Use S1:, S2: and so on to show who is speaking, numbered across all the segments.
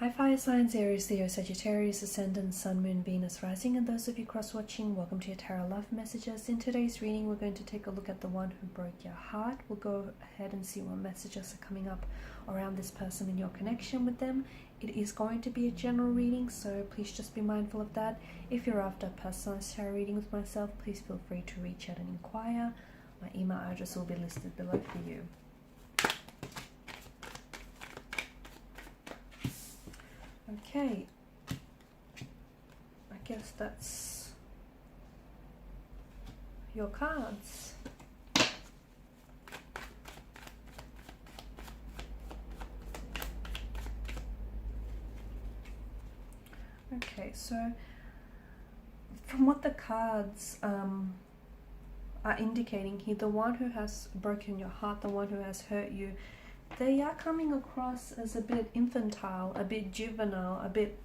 S1: Hi fire signs, Aries, Leo, Sagittarius, Ascendant, Sun, Moon, Venus, Rising, and those of you cross-watching, welcome to your Tarot Love Messages. In today's reading, we're going to take a look at the one who broke your heart. We'll go ahead and see what messages are coming up around this person and your connection with them. It is going to be a general reading, so please just be mindful of that. If you're after a personalized tarot reading with myself, please feel free to reach out and inquire. My email address will be listed below for you. Okay, I guess that's your cards. Okay, so from what the cards are indicating here, the one who has broken your heart, the one who has hurt you, they are coming across as a bit infantile, a bit juvenile, a bit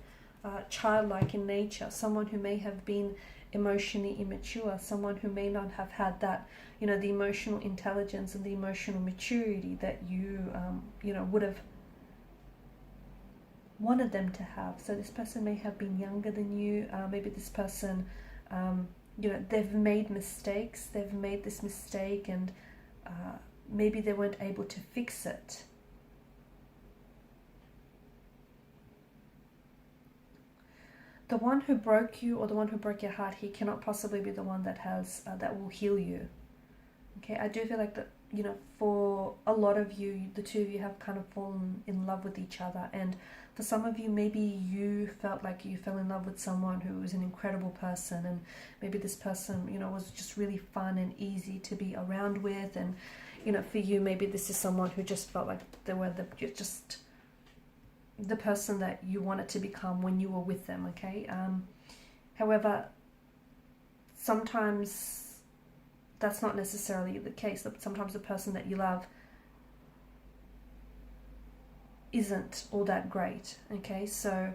S1: childlike in nature, someone who may have been emotionally immature, someone who may not have had that, the emotional intelligence and the emotional maturity that you, would have wanted them to have. So this person may have been younger than you. Maybe this person, they've made mistakes, they've made this mistake and maybe they weren't able to fix it. The one who broke you or the one who broke your heart, he cannot possibly be the one that has that will heal you. Okay, I do feel like that, for a lot of you, the two of you have kind of fallen in love with each other, and for some of you, maybe you felt like you fell in love with someone who was an incredible person, and maybe this person, was just really fun and easy to be around with, and for you, maybe this is someone who just felt like they were the person that you wanted to become when you were with them, okay? However, sometimes that's not necessarily the case. Sometimes the person that you love isn't all that great, okay? So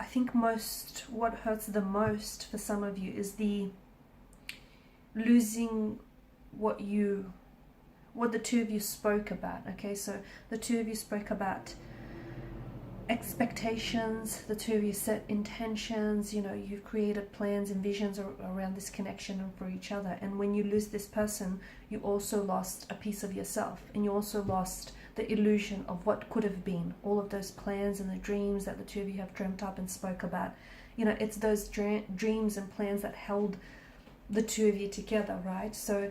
S1: I think what hurts the most for some of you is the losing what the two of you spoke about, okay? So the two of you spoke about expectations, the two of you set intentions, you've created plans and visions around this connection and for each other, and when you lose this person, you also lost a piece of yourself, and you also lost the illusion of what could have been, all of those plans and the dreams that the two of you have dreamt up and spoke about. It's those dreams and plans that held the two of you together, right? So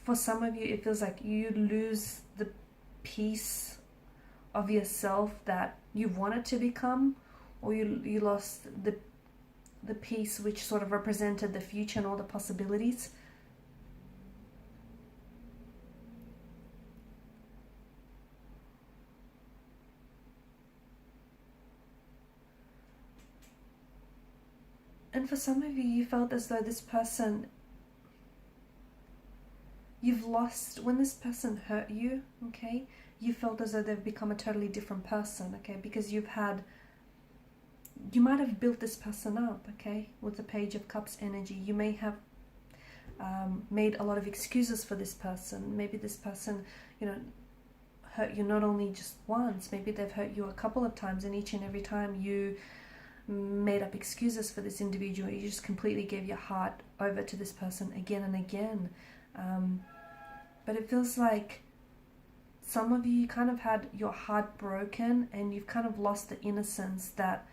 S1: for some of you, it feels like you lose the piece of yourself that you wanted to become, or you lost the piece which sort of represented the future and all the possibilities. And for some of you, you felt as though this person, you've lost, when this person hurt you, okay, you felt as though they've become a totally different person, okay, because you might have built this person up, okay, with the Page of Cups energy. You may have made a lot of excuses for this person. Maybe this person, hurt you not only just once, maybe they've hurt you a couple of times, and each and every time you made up excuses for this individual, you just completely gave your heart over to this person again and again. But it feels like some of you kind of had your heart broken, and you've kind of lost the innocence that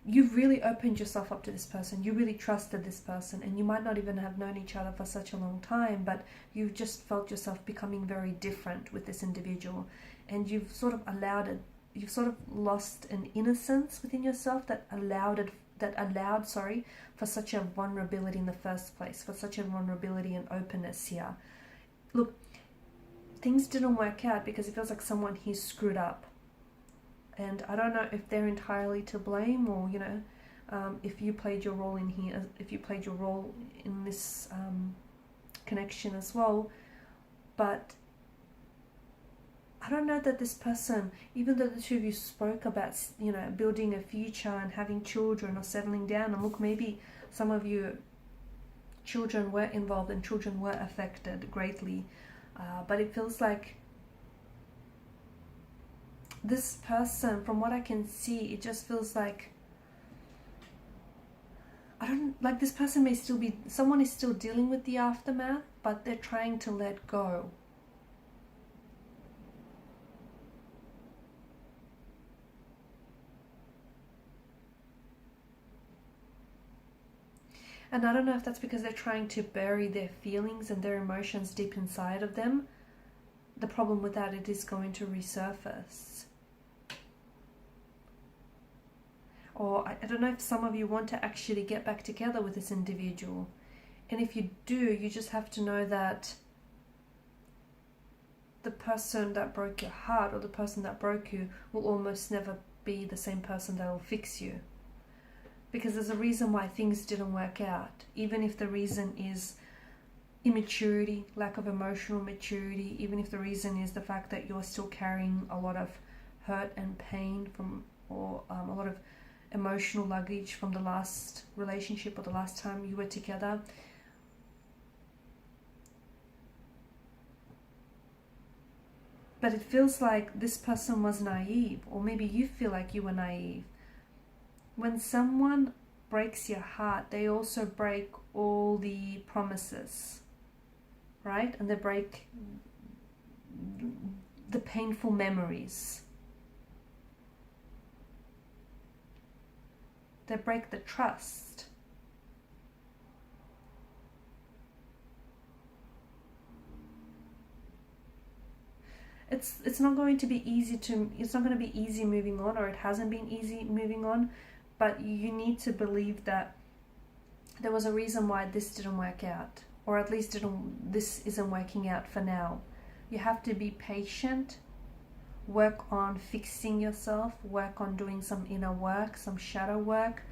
S1: you've really opened yourself up to this person. You really trusted this person, and you might not even have known each other for such a long time, but you've just felt yourself becoming very different with this individual, and you've sort of lost an innocence within yourself that allowed for such a vulnerability in the first place, for such a vulnerability and openness here. Look, things didn't work out because it feels like someone here screwed up, and I don't know if they're entirely to blame, or if you played your role in here, if you played your role in this connection as well. But I don't know that this person, even though the two of you spoke about, building a future and having children or settling down, and look, maybe some of you children were involved and children were affected greatly. But it feels like this person, from what I can see, it just feels like, I don't, like this person may still be, someone is still dealing with the aftermath, but they're trying to let go. And I don't know if that's because they're trying to bury their feelings and their emotions deep inside of them. The problem with that, it is going to resurface. Or I don't know if some of you want to actually get back together with this individual. And if you do, you just have to know that the person that broke your heart, or the person that broke you, will almost never be the same person that will fix you. Because there's a reason why things didn't work out. Even if the reason is immaturity, lack of emotional maturity, even if the reason is the fact that you're still carrying a lot of hurt and pain from, or a lot of emotional luggage from the last relationship or the last time you were together. But it feels like this person was naive, or maybe you feel like you were naive. When someone breaks your heart, they also break all the promises, right? And they break the painful memories. They break the trust. It's not going to be easy it's not going to be easy moving on, or it hasn't been easy moving on, but you need to believe that there was a reason why this didn't work out, or at least this isn't working out for now. You have to be patient, work on fixing yourself, work on doing some inner work, some shadow work.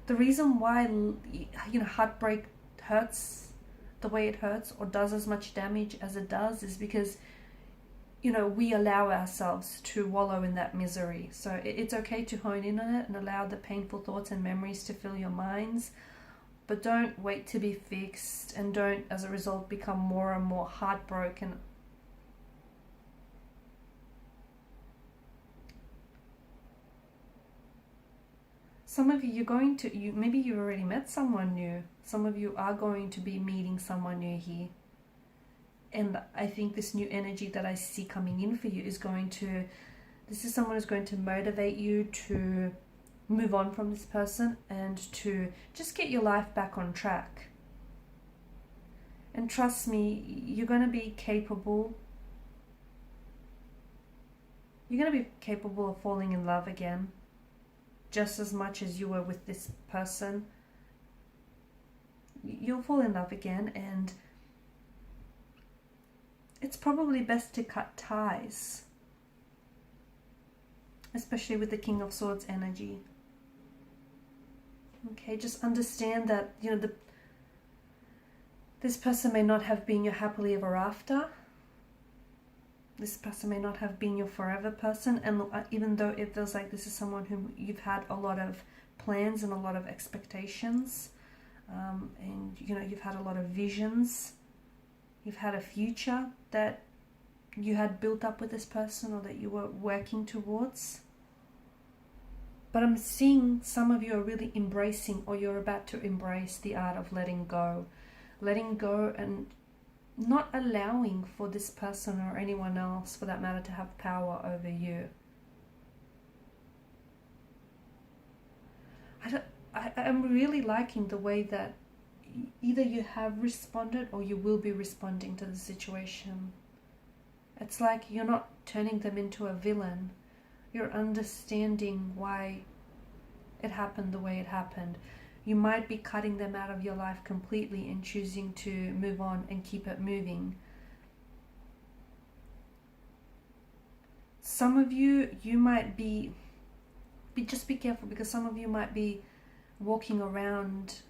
S1: The reason why heartbreak hurts the way it hurts, or does as much damage as it does, is because we allow ourselves to wallow in that misery. So it's okay to hone in on it and allow the painful thoughts and memories to fill your minds, but don't wait to be fixed, and don't as a result become more and more heartbroken. Some of you, maybe you already met someone new. Some of you are going to be meeting someone new here. And I think this new energy that I see coming in for you is this is someone who's going to motivate you to move on from this person and to just get your life back on track. And trust me, you're going to be capable. You're going to be capable of falling in love again, just as much as you were with this person. You'll fall in love again, and it's probably best to cut ties, especially with the King of Swords energy. Okay, just understand that this person may not have been your happily ever after. This person may not have been your forever person, and even though it feels like this is someone whom you've had a lot of plans and a lot of expectations, and you've had a lot of visions, you've had a future that you had built up with this person, or that you were working towards. But I'm seeing some of you are really embracing, or you're about to embrace, the art of letting go and not allowing for this person or anyone else for that matter to have power over you. I'm really liking the way that either you have responded or you will be responding to the situation. It's like you're not turning them into a villain. You're understanding why it happened the way it happened. You might be cutting them out of your life completely and choosing to move on and keep it moving. Some of you might be just be careful, because some of you might be walking around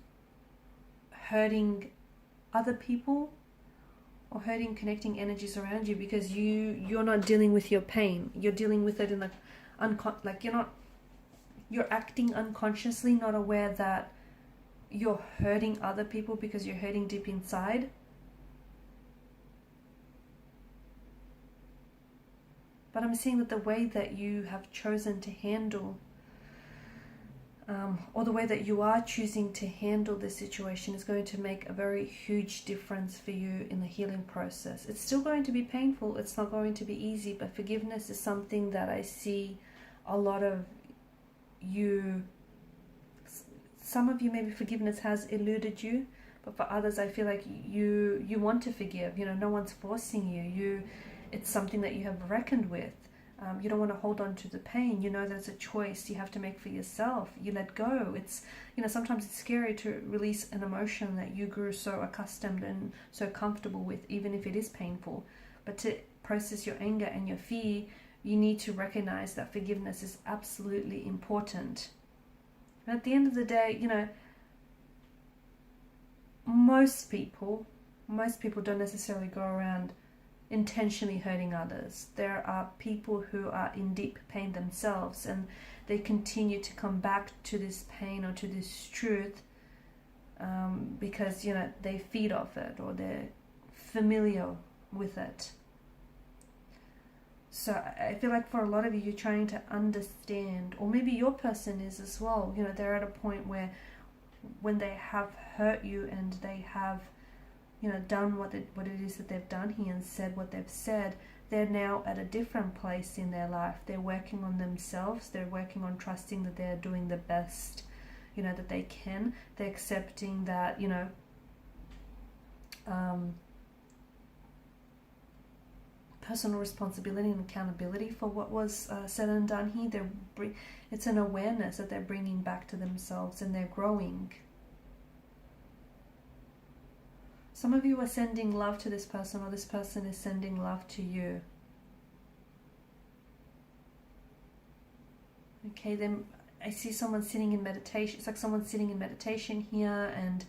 S1: hurting other people or hurting connecting energies around you, because you're not dealing with your pain. You're dealing with it in you're acting unconsciously, not aware that you're hurting other people because you're hurting deep inside. But I'm seeing that the way that you have chosen to handle, or the way that you are choosing to handle this situation, is going to make a very huge difference for you in the healing process. It's still going to be painful. It's not going to be easy, but forgiveness is something that I see a lot of you. Some of you, maybe forgiveness has eluded you, but for others, I feel like you want to forgive. You know, no one's forcing you. It's something that you have reckoned with. You don't want to hold on to the pain. You know there's a choice you have to make for yourself. You let go. It's, you know, sometimes it's scary to release an emotion that you grew so accustomed and so comfortable with, even if it is painful. But to process your anger and your fear, you need to recognize that forgiveness is absolutely important. And at the end of the day, you know, most people don't necessarily go around intentionally hurting others. There are people who are in deep pain themselves, and they continue to come back to this pain or to this truth because, you know, they feed off it or they're familiar with it. So I feel like for a lot of you, you're trying to understand, or maybe your person is as well. You know, they're at a point where when they have hurt you and they have, you know, done what it is that they've done here and said what they've said, they're now at a different place in their life. They're working on themselves. They're working on trusting that they're doing the best, you know, that they can. They're accepting that, you know, personal responsibility and accountability for what was said and done here. It's an awareness that they're bringing back to themselves, and they're growing. Some of you are sending love to this person, or this person is sending love to you. Okay, then I see someone sitting in meditation. It's like someone's sitting in meditation here, and,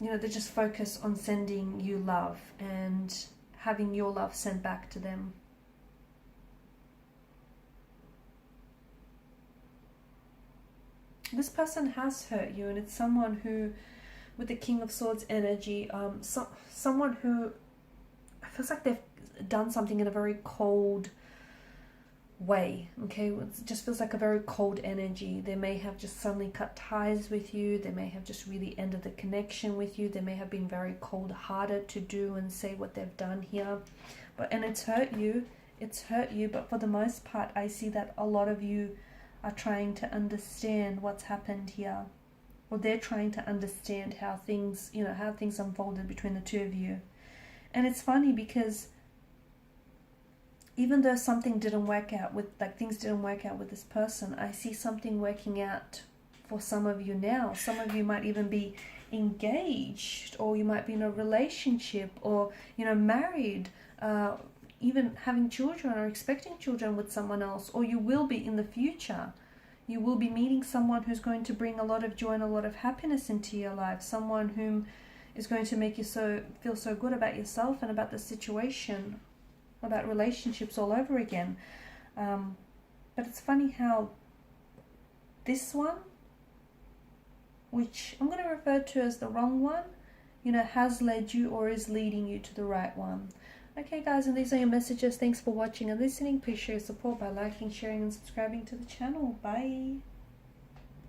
S1: you know, they just focus on sending you love and having your love sent back to them. This person has hurt you, and it's someone who, with the King of Swords energy, someone who feels like they've done something in a very cold way. Okay, it just feels like a very cold energy. They may have just suddenly cut ties with you. They may have just really ended the connection with you. They may have been very cold-hearted to do and say what they've done here. And it's hurt you. It's hurt you. But for the most part, I see that a lot of you are trying to understand what's happened here. Or they're trying to understand how things, you know, how things unfolded between the two of you. And it's funny because even though something didn't work out with, like, things didn't work out with this person, I see something working out for some of you now. Some of you might even be engaged, or you might be in a relationship, or, you know, married, even having children or expecting children with someone else, or you will be in the future. You will be meeting someone who's going to bring a lot of joy and a lot of happiness into your life. Someone whom is going to make you feel so good about yourself and about the situation, about relationships all over again. But it's funny how this one, which I'm going to refer to as the wrong one, you know, has led you or is leading you to the right one. Okay, guys, and these are your messages. Thanks for watching and listening. Please show your support by liking, sharing, and subscribing to the channel. Bye.